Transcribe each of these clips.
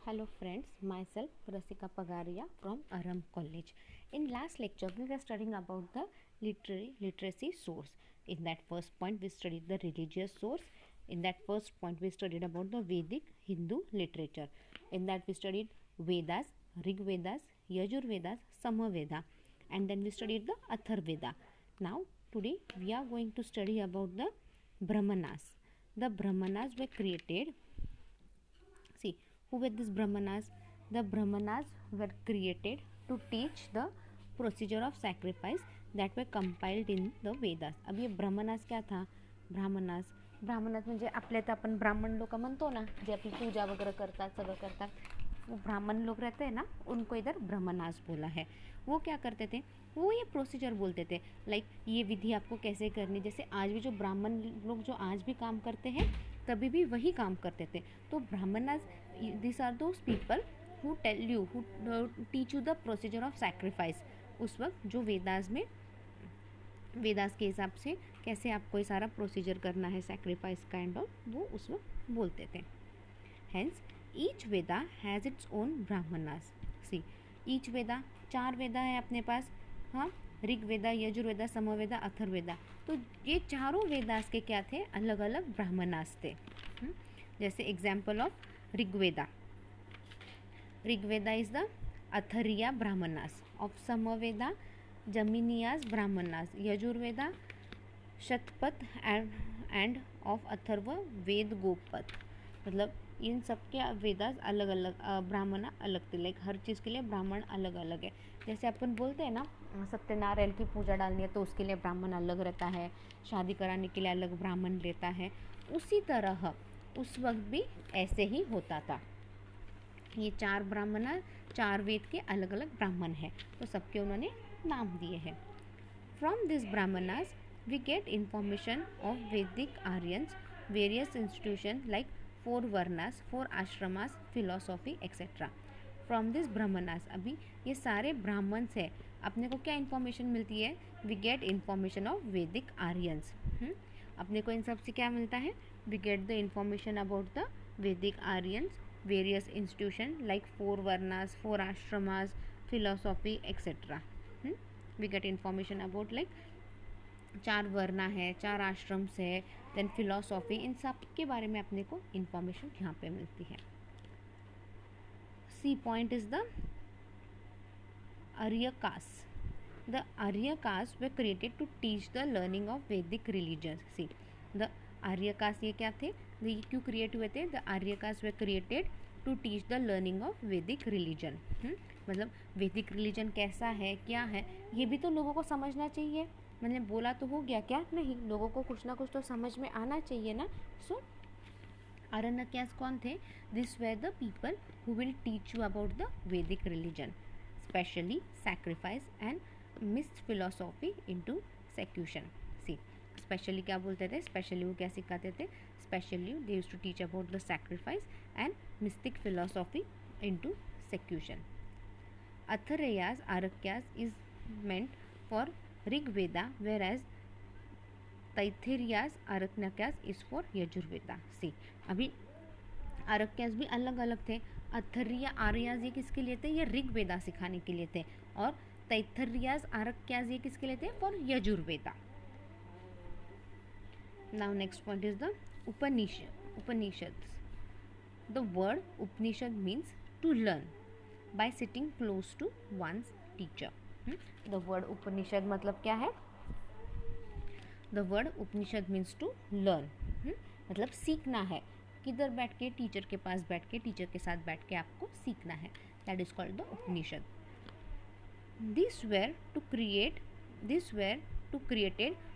Hello friends, myself Rasika Pagaria from Aram College. In last lecture we were studying about the literacy source. In that first point we studied the religious source. In that first point we studied about the Vedic Hindu literature. In that we studied Vedas, Rig Vedas, Yajur Vedas, Samaveda, and then we studied the Atharveda. Now today we are going to study about the Brahmanas. The Brahmanas were created. See, who were these Brahmanas? The Brahmanas were created to teach the procedure of sacrifice that were compiled in the Vedas. अब ये ब्राह्मणास क्या था? ब्राह्मणास म्हणजे आपल्या तर आपण ब्राह्मण लोक म्हणतो ना, जे आपली पूजा वगैरह करतात, सगळं करतात, वो ब्राह्मण लोग रहते हैं ना, उनको इधर ब्राह्मणास बोला है. वो क्या करते थे? वो ये प्रोसीजर बोलते थे, लाइक ये विधि आपको कैसे करनी. जैसे आज भी जो ब्राह्मण लोग जो आज भी काम करते हैं तभी भी वही काम करते थे. तो Brahmanas, this are those people who tell you, who teach you the procedure of sacrifice. उस वक्त जो वेदास के हिसाब से कैसे आपको ये सारा प्रोसीजर करना है सैक्रिफाइस काइंड ऑफ, वो उस वक्त बोलते थे. Hence each Veda has its own Brahmanas. See, each Veda, 4 Veda है अपने पास. हाँ, ऋग्वेदा, यजुर्वेदा, समवेदा, अथर्ववेदा. तो ये चारों वेदास के क्या थे? अलग अलग ब्राह्मणास थे. जैसे example of Rigveda. Rigveda is the Aitareya Brahmanas. Of Samaveda Jaiminiya Brahmanas. Yajurveda Shatapatha and of Atharva Veda Gopatha. मतलब इन सब के वेदास अलग अलग, ब्राह्मण अलग थे. लाइक हर चीज़ के लिए ब्राह्मण अलग अलग है. जैसे अपन बोलते हैं ना, सत्यनारायण की पूजा डालनी है तो उसके लिए ब्राह्मण अलग रहता है, शादी कराने के लिए अलग ब्राह्मण रहता है. उसी तरह उस वक्त भी ऐसे ही होता था. ये 4 ब्राह्मण, 4 वेद के अलग अलग ब्राह्मण हैं, तो सबके उन्होंने नाम दिए हैं. From this Brahmanas we get information of Vedic Aryans, various institution like 4 varnas, 4 ashramas, philosophy etcetera. From this Brahmanas, अभी ये सारे ब्राह्मण से अपने को क्या इन्फॉर्मेशन मिलती है? We get information of Vedic Aryans. अपने को इन सब से क्या मिलता है? We get the information about the Vedic Aryans, various institution like 4 varnas, 4 ashramas, philosophy etcetera. We get information about like 4 varna है, 4 आश्रम्स है, देन फिलोसॉफी. इन सब के बारे में अपने को इन्फॉर्मेशन यहाँ पे मिलती है. C point is the Aryakas. The Aryakas were created to teach the learning of Vedic religions. See, the Aryakas ये क्या थे? ये क्यों क्रिएट हुए थे? The Aryakas were created to teach the learning of Vedic religion. मतलब वैदिक religion कैसा है, क्या है, ये भी तो लोगों को समझना चाहिए. मैंने बोला तो हो गया क्या? नहीं, लोगों को कुछ ना कुछ तो समझ में आना चाहिए ना. सो Aryakas कौन थे? This were the people who will teach you about the Vedic religion, specially sacrifice and mist philosophy into seclusion. See, specially क्या बोलते थे? स्पेशली वो क्या सिखाते थे? Specially they used to teach about the sacrifice and mystic philosophy into seclusion. अथर्वयास, Aranyakas is meant for Rigveda, whereas Taittiriyas, Aranyakas is for Yajurveda. See, अभी आरक्यास भी अलग अलग थे. अथर्या, आर्यास ये किसके लिए थे? ये ऋग्वेदा सिखाने के लिए थे. और तैथर्यास, आरक्यास ये किसके लिए थे? For Yajurveda. Now next point is the Upanishads. The word Upanishad means to learn by sitting close to one's teacher. The word Upanishad मतलब क्या है? The word Upanishad means to learn. मतलब सीखना है. किधर बैठ के? टीचर के पास बैठ के, टीचर के साथ बैठ के आपको सीखना है. That is called the Upanishad. These were created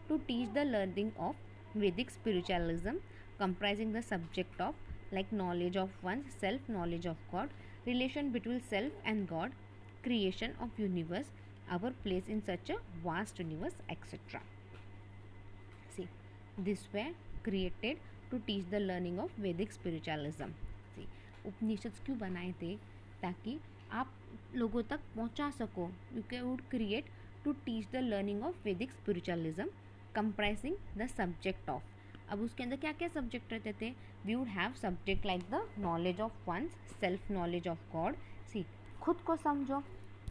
to teach the learning of Vedic spiritualism, comprising the subject of like knowledge of one's self, knowledge of God, relation between self and God, creation of universe, our place in such a vast universe, etc. See, these were created to teach the learning of Vedic spiritualism. See, Upanishad क्यों बनाए थे? ताकि आप लोगों तक पहुंचा सको. You can would create to teach the learning of Vedic spiritualism, comprising the subject of अब उसके अंदर क्या क्या सब्जेक्ट रहते थे? We would have subject like the knowledge of one's, self knowledge of god. See, खुद को समझो,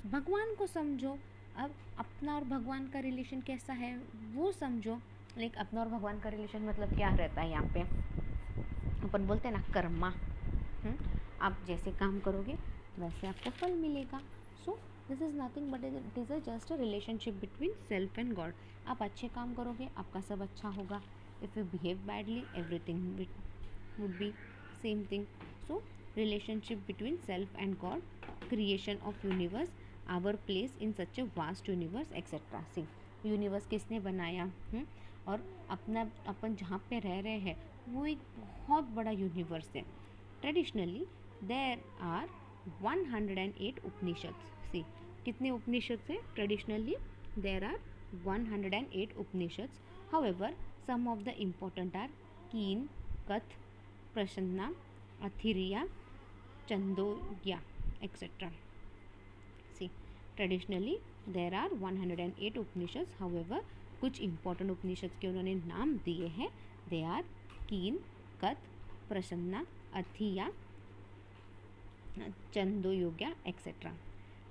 भगवान को समझो। अब अपना और भगवान का रिलेशन कैसा है वो समझो। लाइक अपना और भगवान का रिलेशन मतलब क्या रहता है? यहाँ पे अपन बोलते हैं ना कर्मा। आप जैसे काम करोगे वैसे आपको फल मिलेगा। So this is nothing but it is just a relationship between self and God. आप अच्छे काम करोगे आपका सब अच्छा होगा। If you behave badly everything would be same thing. So relationship between self and God, creation of universe, our place in such a vast universe, etc. See, universe किसने बनाया? और अपना अपन जहाँ पे रह रहे हैं वो एक बहुत बड़ा यूनिवर्स है। Traditionally there are 108 Upanishads. See, कितने उपनिषद है? Traditionally there are 108 Upanishads. However some of the important are Kena, Katha, Prasanna, अथिरिया, चंदोग्या, etc. See, traditionally there are 108 Upanishad. however कुछ important उपनिषद के उन्होंने नाम दिए हैं। they are कीन, कथ, प्रसन्ना, अथिया, चंदोग्या, etc.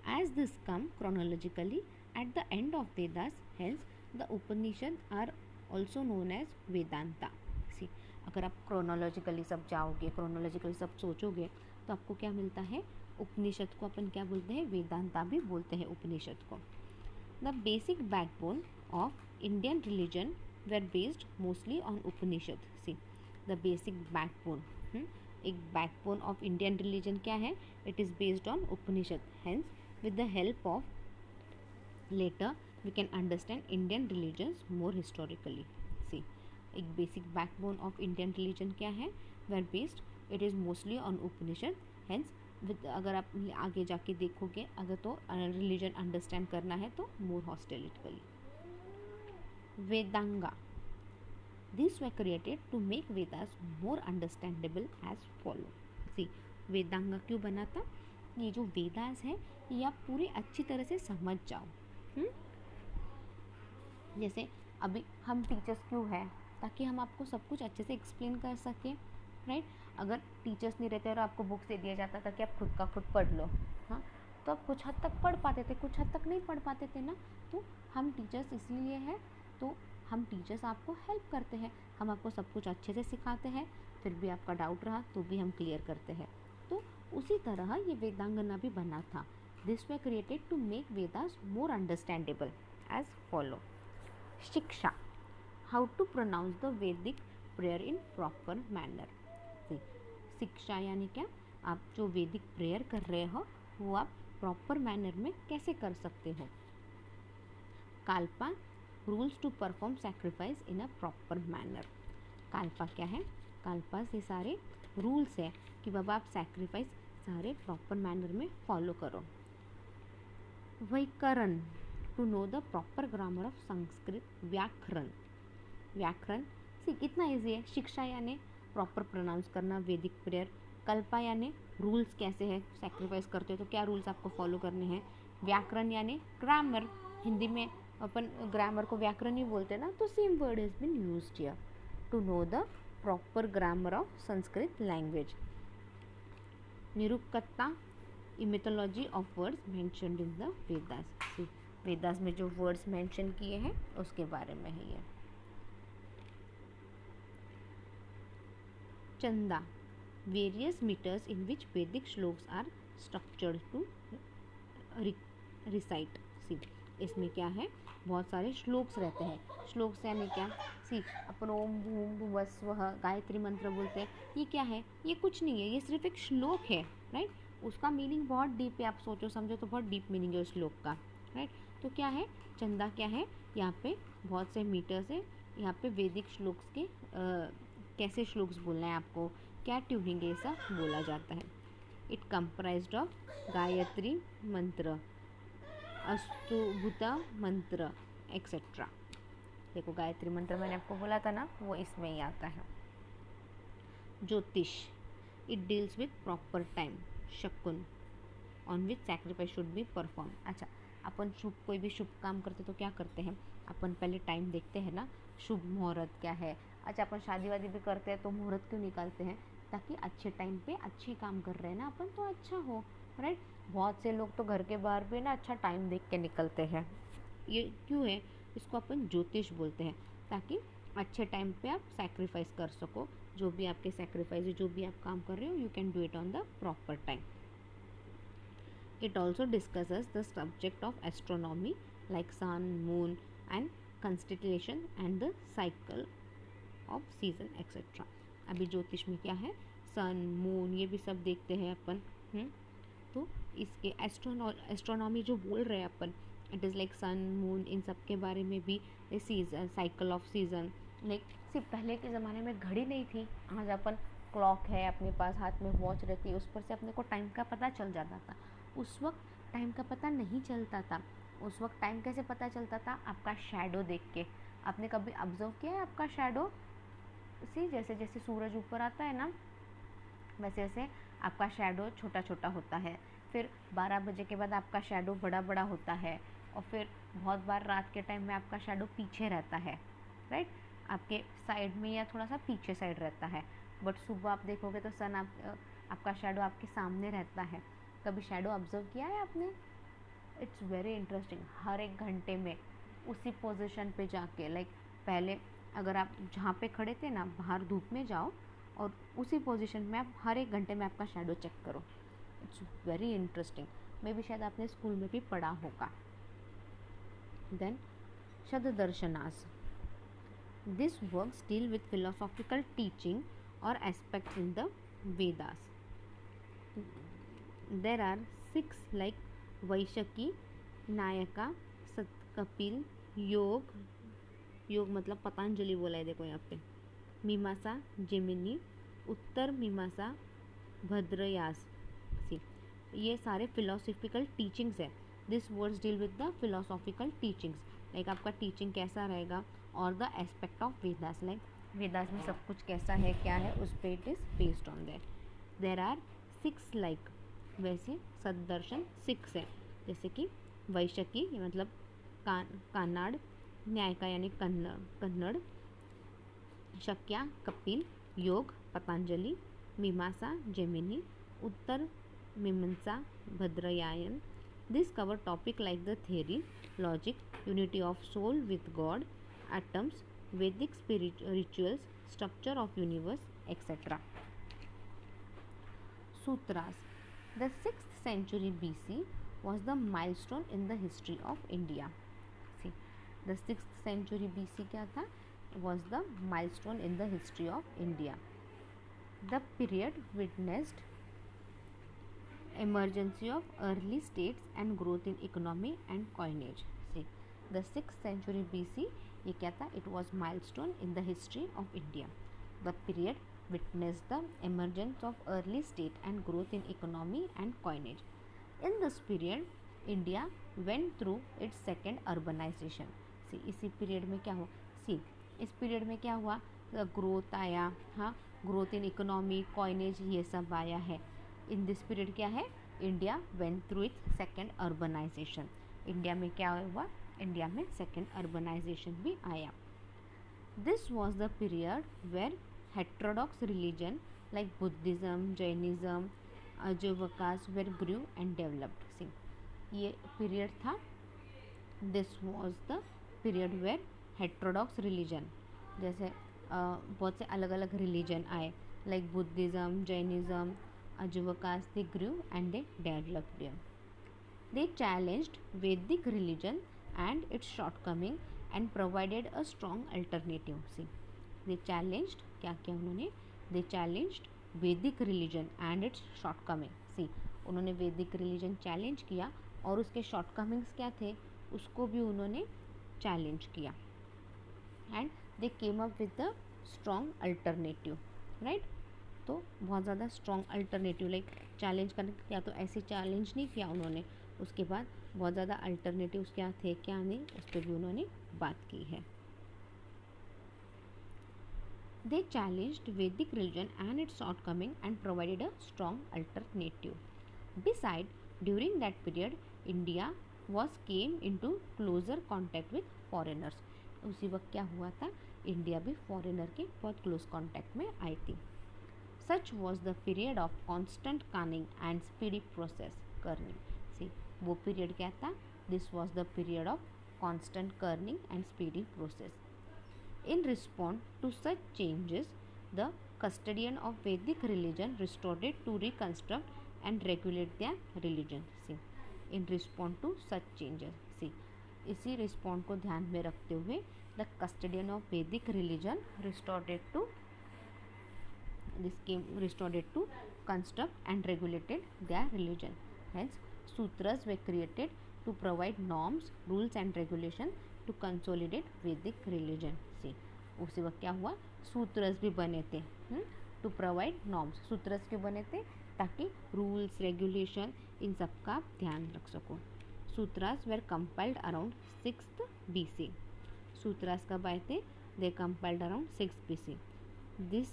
as this come chronologically at the end of Vedas, hence the Upanishad are also known as Vedanta. See, अगर आप chronologically सब जाओगे, क्रोनोलॉजिकली सब सोचोगे तो आपको क्या मिलता है? उपनिषद को अपन क्या बोलते हैं? वेदांता भी बोलते हैं उपनिषद को। The basic backbone of Indian religion were based mostly on Upanishad. See, the basic backbone, एक बैकबोन ऑफ इंडियन रिलीजन क्या है? It is based on Upanishad. Hence with the help of later we can understand Indian religions more historically. See, एक basic backbone of Indian religion क्या है? were based, it is mostly on Upanishad. Hence with अगर आप आगे जाके देखोगे, अगर तो religion understand करना है तो more historically. Vedanga, these were created to make Vedas more understandable as follow. See, वेदांगा क्यों बना था? ये जो वेदास है ये आप पूरे अच्छी तरह से समझ जाओ। जैसे अभी हम टीचर्स क्यों हैं? ताकि हम आपको सब कुछ अच्छे से एक्सप्लेन कर सकें, राइट? अगर टीचर्स नहीं रहते और आपको बुक्स दे दिया जाता था कि आप खुद का खुद पढ़ लो, हाँ, तो आप कुछ हद तक पढ़ पाते थे, कुछ हद तक नहीं पढ़ पाते थे ना। तो हम टीचर्स इसलिए हैं, तो हम टीचर्स आपको हेल्प करते हैं, हम आपको सब कुछ अच्छे से सिखाते हैं, फिर भी आपका डाउट रहा तो भी हम क्लियर करते हैं। तो उसी तरह ये वेदांगना भी बना था। This way created to make Vedas more understandable as follow. Shiksha, how to pronounce the Vedic prayer in proper manner. Shiksha यानी क्या? आप जो वैदिक प्रेयर कर रहे हो वो आप प्रॉपर मैनर में कैसे कर सकते हो। Kalpa, rules to perform sacrifice in a proper manner. Kalpa क्या है? काल्पा से सारे रूल्स है कि बाबा आप सैक्रिफाइस सारे प्रॉपर मैनर में फॉलो करो। Vyakarana, to know the proper grammar of Sanskrit. Vyakarana, व्याकरण से कितना ईजी है। शिक्षा यानी प्रॉपर प्रोनाउंस करना वैदिक प्रेयर। कल्पा यानी रूल्स कैसे है, सैक्रिफाइस करते हो तो क्या रूल्स आपको फॉलो करने हैं। व्याकरण यानी ग्रामर, हिंदी में अपन ग्रामर को व्याकरण ही बोलते हैं ना, तो same word has been used here to know the proper grammar of Sanskrit language. Nirukta, etymology of words mentioned in the Vedas. Vedas में जो वर्ड्स मेंशन किए हैं उसके बारे में है ये। चंदा, various metres in which Vedic shlokas are structured to recite. See, इसमें क्या है? बहुत सारे श्लोक्स रहते हैं। श्लोक्स यानी क्या? सी, अपन ओम भूम भुवस्वः गायत्री मंत्र बोलते हैं, ये क्या है? ये कुछ नहीं है, ये सिर्फ एक श्लोक है, राइट? उसका मीनिंग बहुत डीप है, आप सोचो समझो तो बहुत डीप मीनिंग है उस श्लोक का, राइट? तो क्या है चंदा? क्या है? यहाँ पे बहुत से मीटर्स है, यहाँ पे वैदिक श्लोक्स के कैसे श्लोक्स बोलना है आपको, क्या ट्यूनिंग है, ऐसा बोला जाता है। इट कंप्राइज्ड ऑफ गायत्री मंत्र, अस्तुभुता मंत्र, एक्सेट्रा। देखो गायत्री मंत्र मैंने आपको बोला था ना, वो इसमें ही आता है। Jyotish, it deals with proper time, shakun on which sacrifice should be perform. अच्छा, अपन कोई भी शुभ काम करते तो क्या करते हैं? अपन पहले टाइम देखते हैं ना, शुभ मुहूर्त क्या है, अच्छा अपन शादी वादी भी करते हैं तो मुहूर्त क्यों निकालते हैं? ताकि अच्छे टाइम पे अच्छे काम कर रहे हैं ना अपन तो अच्छा हो, राइट। बहुत से लोग तो घर के बाहर भी ना अच्छा टाइम देख के निकलते हैं। ये क्यों है? इसको अपन ज्योतिष बोलते हैं, ताकि अच्छे टाइम पे आप सैक्रिफाइस कर सको। जो भी आपके सैक्रिफाइस है, जो भी आप काम कर रहे हो, you can do it on the proper time. It also discusses the subject of astronomy like sun, moon and constellation and the cycle of season etc. अभी ज्योतिष में क्या है, सन मून ये भी सब देखते हैं अपन। तो इसके एस्ट्रोनॉमी जो बोल रहे हैं अपन, it is like sun moon, इन सब के बारे में भी, season, cycle of season. Like सिर्फ पहले के ज़माने में घड़ी नहीं थी, आज अपन क्लॉक है अपने पास, हाथ में वॉच रहती है, उस पर से अपने को टाइम का पता चल जाता था। उस वक्त टाइम का पता नहीं चलता था। उस वक्त टाइम कैसे पता चलता था? आपका शैडो देख के। आपने कभी ऑब्जर्व किया है आपका शैडो? सी जैसे जैसे सूरज ऊपर आता है ना, वैसे वैसे आपका शैडो छोटा छोटा होता है। फिर 12 बजे के बाद आपका शैडो बड़ा बड़ा होता है, और फिर बहुत बार रात के टाइम में आपका शैडो पीछे रहता है, राइट, आपके साइड में या थोड़ा सा पीछे साइड रहता है। बट सुबह आप देखोगे तो सन आपका शैडो आपके सामने रहता है। कभी शैडो ऑब्जर्व किया है आपने? It's very interesting. हर एक घंटे में उसी पोजीशन पे जाके, लाइक पहले अगर आप जहाँ पे खड़े थे ना, बाहर धूप में जाओ और उसी पोजीशन में आप हर एक घंटे में आपका शैडो चेक करो। It's very interesting. मे भी शायद आपने स्कूल में भी पढ़ा होगा। Then Shatdarshanas, this works deal with philosophical teaching और aspects in the Vedas. There are 6 like Vaisheshika, Nyaya, सतकपिल, योग, योग मतलब पतंजलि बोला है देखो यहाँ पे, मीमांसा, जेमिनी, उत्तर मीमांसा, भद्रयास। सी ये सारे फिलोसॉफिकल टीचिंग्स है। This words deal with the philosophical teachings, like आपका टीचिंग कैसा रहेगा, और the aspect of Vedas, like Vedas में सब कुछ कैसा है, क्या है, उस पर it is based on that. There are 6 like, वैसे सददर्शन 6 है, जैसे कि वैशकी ये मतलब कानाड़, न्यायिका यानी कन्नड़, शक्या कपिल, योग पतंजलि, मीमांसा Jaimini, Uttara Mimamsa Badarayana. This cover topic like the theory, logic, unity of soul with God, atoms, Vedic rituals, structure of universe, etc. Sutras. The 6th century BC was the milestone in the history of India. See, the 6th century BC क्या था? Was the milestone in the history of India. The period witnessed emergence of early states and growth in economy and coinage. See, the 6th century BC ये क्या था? It was milestone in the history of India. The period witnessed the emergence of early state and growth in economy and coinage. In this period, India went through its second urbanization. See, इसी period में क्या हुआ? See, इस period में क्या हुआ? Growth आया, हाँ, ग्रोथ इन इकोनॉमी, कॉइनेज, ये सब आया है। इन दिस पीरियड क्या है? India went through its second urbanization. India में क्या हुआ? इंडिया में सेकेंड अर्बनाइजेशन भी आया। This was the period where heterodox religion like Buddhism, Jainism, Ajivacas were grew and developed. See, ये period था. This was the period where heterodox religion, जैसे बहुत से अलग अलग religion आए, like Buddhism, Jainism, Ajivacas, they grew and they developed them. They challenged Vedic religion and its shortcoming and provided a strong alternative. See, they challenged, क्या किया उन्होंने? They challenged Vedic religion and its shortcoming. See, उन्होंने वैदिक religion challenge किया और उसके shortcomings क्या थे उसको भी उन्होंने चैलेंज किया। And they came up with the strong alternative, right. तो बहुत ज़्यादा स्ट्रॉन्ग अल्टरनेटिव, लाइक चैलेंज करने या तो ऐसे चैलेंज नहीं किया उन्होंने, उसके बाद बहुत ज़्यादा अल्टरनेटिव्स क्या थे क्या नहीं उस पर भी उन्होंने बात की है। They challenged Vedic religion and its shortcoming and provided a strong alternative. Besides, during that period, India came into closer contact with foreigners. उसी वक्त क्या हुआ था? इंडिया भी फॉरेनर के बहुत क्लोज कॉन्टैक्ट में आई थी। Such was the period of constant churning and speedy process churning. See, वो पीरियड क्या था? This was the period of constant churning and speedy process. In response to such changes, the custodian of Vedic religion restored it to reconstruct and regulate their religion. See, in response to such changes, see, इसी respond को ध्यान में रखते हुए the custodian of वैदिक religion restored it to construct and regulated their religion. Hence, sutras were created to provide norms, rules and regulation to consolidate Vedic religion. See, उसी वक्त क्या हुआ? सूत्रस भी बने थे टू प्रोवाइड नॉर्म्स। सूत्रस क्यों बने थे? ताकि रूल्स, रेगुलेशन, इन सब का आप ध्यान रख सको। Sutras were compiled around 6th BC। Sutras कब आए थे? They compiled around 6th BC। This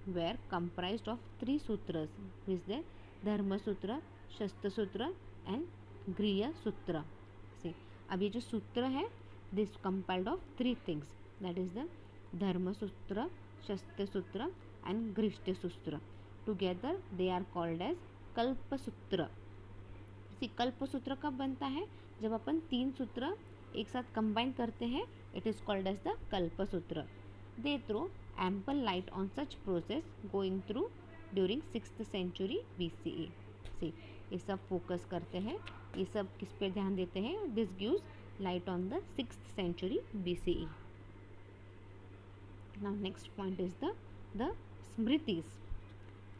were comprised of 3 sutras, which they Dharma Sutra, Shastra Sutra and गृह सूत्र। सी, अब ये जो सूत्र है, this compiled of 3 things, that is the Dharma Sutra, Shastra Sutra and Grihya Sutra. Together they are called as Kalpa Sutra. सी, कल्प सूत्र कब बनता है? जब अपन 3 सूत्र एक साथ कंबाइन करते हैं, it is called as the Kalpa Sutra. They throw ample light on such process going through during 6th century BCE। See, ये सब फोकस करते हैं, ये सब किस पे ध्यान देते हैं? This gives light on the 6th century BCE. Now next point is the Smritis.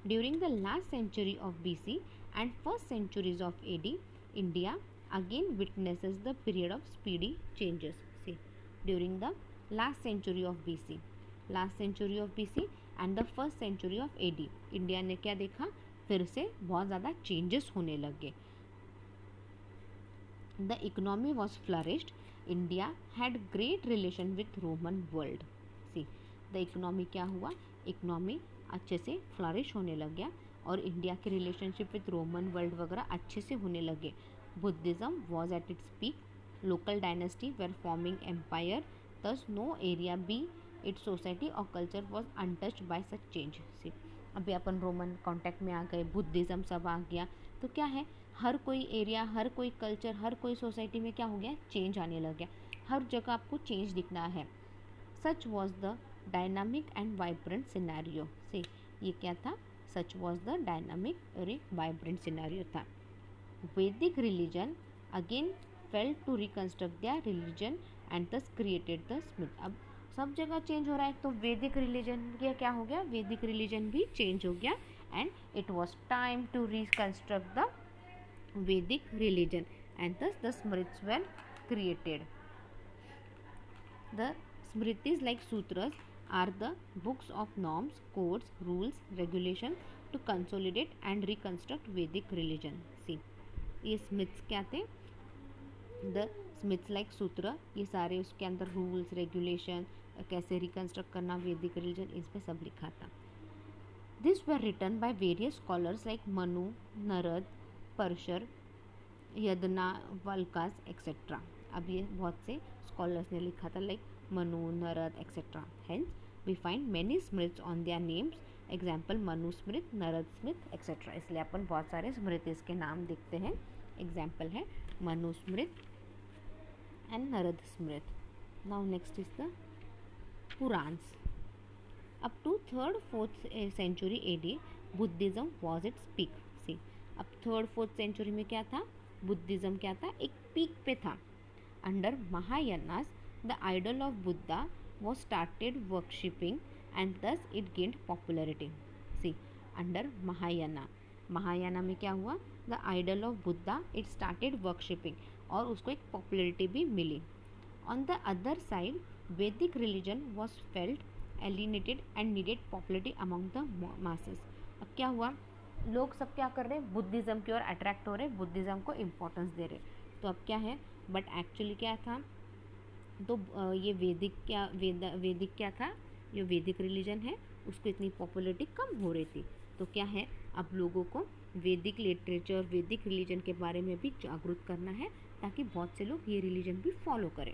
During the last century of BC and first centuries of AD, India again witnesses the period of speedy changes. See, during the last century of BC and the first century of AD, India ने क्या देखा? फिर से बहुत ज़्यादा changes होने लगे। The economy was flourished. India had great relation with Roman world. See, the economy क्या हुआ? इकोनॉमी अच्छे से फ्लरिश होने लग गया और इंडिया के रिलेशनशिप विथ रोमन वर्ल्ड वगैरह अच्छे से होने लगे। Buddhism was at its peak, local dynasty were forming empire, thus no area be its society or culture was untouched by such change. See, अभी अपन रोमन कॉन्टैक्ट में आ गए, Buddhism सब आ गया, तो क्या है? हर कोई एरिया, हर कोई कल्चर, हर कोई सोसाइटी में क्या हो गया? चेंज आने लग गया। हर जगह आपको चेंज दिखना है। सच was the dynamic and vibrant scenario. से ये क्या था? सच वॉज द डायनामिक और एक वाइब्रेंट सिनेरियो था। Vedic religion again failed to reconstruct their religion and thus created the smith. अब सब जगह चेंज हो रहा है, तो वैदिक रिलीजन क्या हो गया? वैदिक रिलीजन भी चेंज हो गया and it was time to reconstruct the Vedic religion and thus the Smrits were created. The Smritis, like sutras, are the books of norms, codes, rules, regulations to consolidate and reconstruct Vedic religion. See, ये Smrits क्या थे? The Smrits like सूत्र, ये सारे उसके अंदर rules, regulation, कैसे reconstruct करना वैदिक रिलीजन, इस पे सब लिखा था। These were written by various scholars like Manu, Narad, Parashara, Yajnavalkyas etcetera. अब ये बहुत से स्कॉलर्स ने लिखा था, like Manu, Narad etcetera. Hence we find many smritis on their names, example Manu smriti, Narad स्मृत एक्सेट्रा। इसलिए अपन बहुत सारे स्मृतिस के नाम देखते हैं। एग्जाम्पल है मनु स्मृत and Narad smriti. Now next is the Puranas. Up to 3rd-4th century AD, Buddhism was its peak. See, अब 3rd-4th सेंचुरी में क्या था? बुद्धिज़्म क्या था? एक पीक पे था। Under Mahayanas the idol of Buddha was started worshipping and thus it gained popularity. See, under Mahayana में क्या हुआ? The idol of Buddha it started worshipping, और उसको एक पॉपुलरिटी भी मिली। On the other side Vedic religion was felt alienated and needed popularity among the masses. अब क्या हुआ? लोग सब क्या कर रहे हैं? बुद्धिज़्म की ओर अट्रैक्ट हो रहे हैं, बुद्धिज़्म को इम्पोर्टेंस दे रहे। तो अब क्या है? बट एक्चुअली क्या था? तो ये वैदिक क्या था? जो वैदिक रिलीजन है उसको इतनी पॉपुलरिटी कम हो रही थी। तो क्या है? अब लोगों को वैदिक लिटरेचर, वैदिक रिलीजन के बारे में भी जागरूक करना है, ताकि बहुत से लोग ये रिलीजन भी फॉलो करें।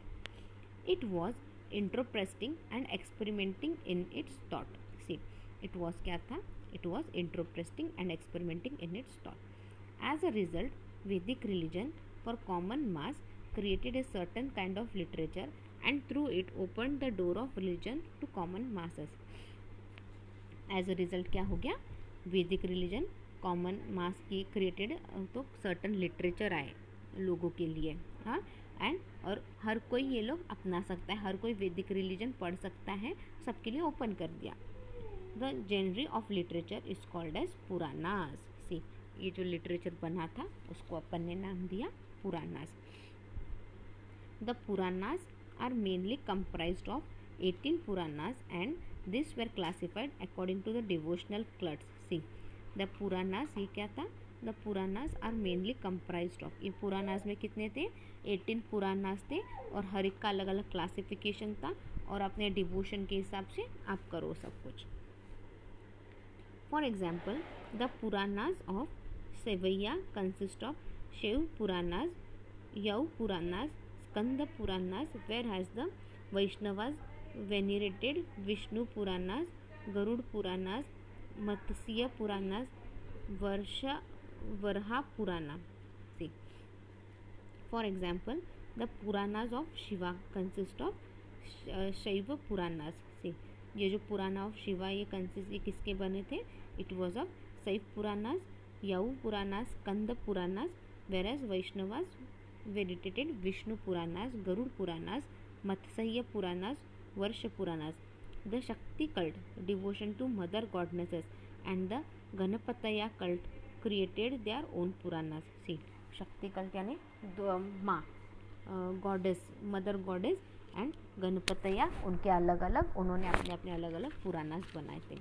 It was introspecting and experimenting in its thought. See it was क्या था, it was introspecting and experimenting in its thought. As a result Vedic religion for common mass created a certain kind of literature and through it opened the door of religion to common masses। As a result क्या हो गया, वैदिक religion common मास की created, तो certain literature आए लोगों के लिए, हाँ, एंड और हर कोई ये लोग अपना सकता है, हर कोई वैदिक रिलीजन पढ़ सकता है, सबके लिए ओपन कर दिया। The genre of literature is called as Puranas. See ये जो लिटरेचर बना था उसको अपन ने नाम दिया Puranas. The Puranas are mainly comprised of 18 Puranas and these were classified according to the devotional cults। See, the Puranas ये क्या था, the Puranas are mainly comprised of, ये Puranas में कितने थे, 18 Puranas थे और हर एक का अलग अलग क्लासिफिकेशन था और अपने डिवोशन के हिसाब से आप करो सब कुछ। For example, the Puranas of Sevaya consist of Shiv Puranas, Yav Puranas, Skanda Puranas, whereas the Vaishnavas venerated Vishnu Puranas, Garud Puranas, Matsya Puranas, Varha Purana। See, for example, the Puranas of Shiva consist of Shaiva Puranas। See, ये जो पुराना of Shiva ये consist, ये किसके बने थे, it was of Shaiva Puranas, यव Puranas, Skanda Puranas, whereas Vaishnavas वेडिटेटेड विष्णु पुराणास, गरुड़ पुराणास, मत्स्य पुराणास, वर्ष Puranas. The Shakti cult devotion to mother goddesses and the Ganapatya cult created their own Puranas. See Shakti cult यानी माँ goddess, mother goddess and Ganapatya, उनके अलग अलग, उन्होंने अपने अपने अलग अलग पुराणास बनाए थे।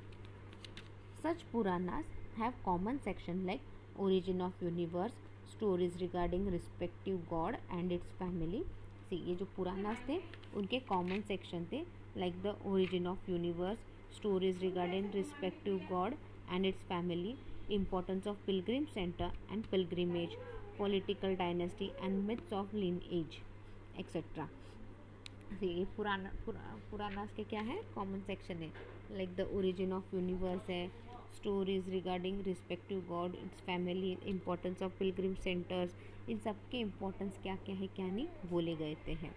Such Puranas have common section like origin of universe, stories regarding respective god and its family. See ये जो पुराणास थे उनके कॉमन सेक्शन थे like the origin of universe, stories regarding respective god and its family, importance of pilgrim center and pilgrimage, political dynasty and myths of lineage etcetera. ये पुराणास के क्या है, common section है like the origin of universe है, stories regarding respective god, its family, importance of pilgrim centers, इन सब के importance क्या क्या है क्या नहीं बोले गए थे हैं।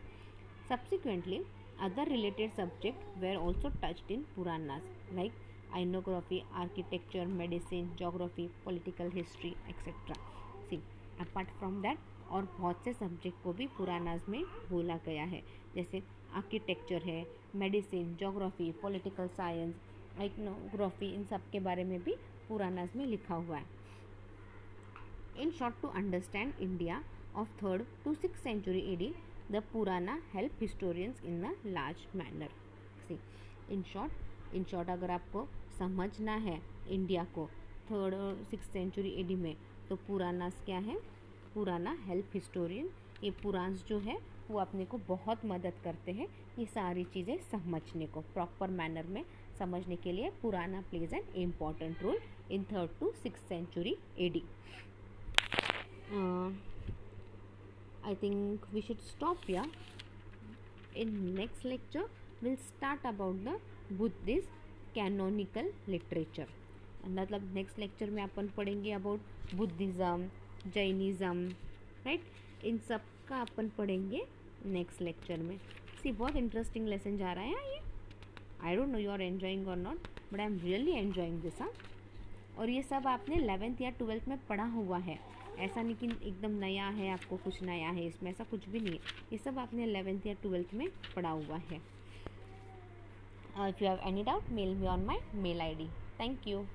Subsequently other related subject were also touched in Puranas like iconography, architecture, medicine, geography, political history etcetera. See apart from that और बहुत से सब्जेक्ट को भी पुराणास में बोला गया है, जैसे आर्किटेक्चर है, medicine, geography, political science, iconography, इन सब के बारे में भी पुराणास में लिखा हुआ है। In short, to understand India of 3rd to 6th century AD, the Purana help historians in a large manner. See in short अगर आपको समझना है इंडिया को 3rd और 6th century AD में, तो पुराणास क्या है, पुराना हेल्प हिस्टोरियन, ये पुराण्स जो है वो अपने को बहुत मदद करते हैं ये सारी चीज़ें समझने को, प्रॉपर मैनर में समझने के लिए Purana plays an important role in 3rd to 6th century AD। I think we should stop here. In next lecture we'll start about the Buddhist canonical literature। मतलब नेक्स्ट लेक्चर में अपन पढ़ेंगे अबाउट बुद्धिज़्म, जैनिज़्म, राइट, इन सब का अपन पढ़ेंगे next lecture में। सी बहुत interesting lesson जा रहा है ये, I don't know you are enjoying और not, but I am really enjoying this. हाँ, और ये सब आपने 11th या 12th में पढ़ा हुआ है, ऐसा नहीं कि एकदम नया है, आपको कुछ नया है इसमें, ऐसा कुछ भी नहीं है, ये सब आपने 11th या 12th में पढ़ा हुआ है। If you have any doubt mail me on my mail ID। Thank you.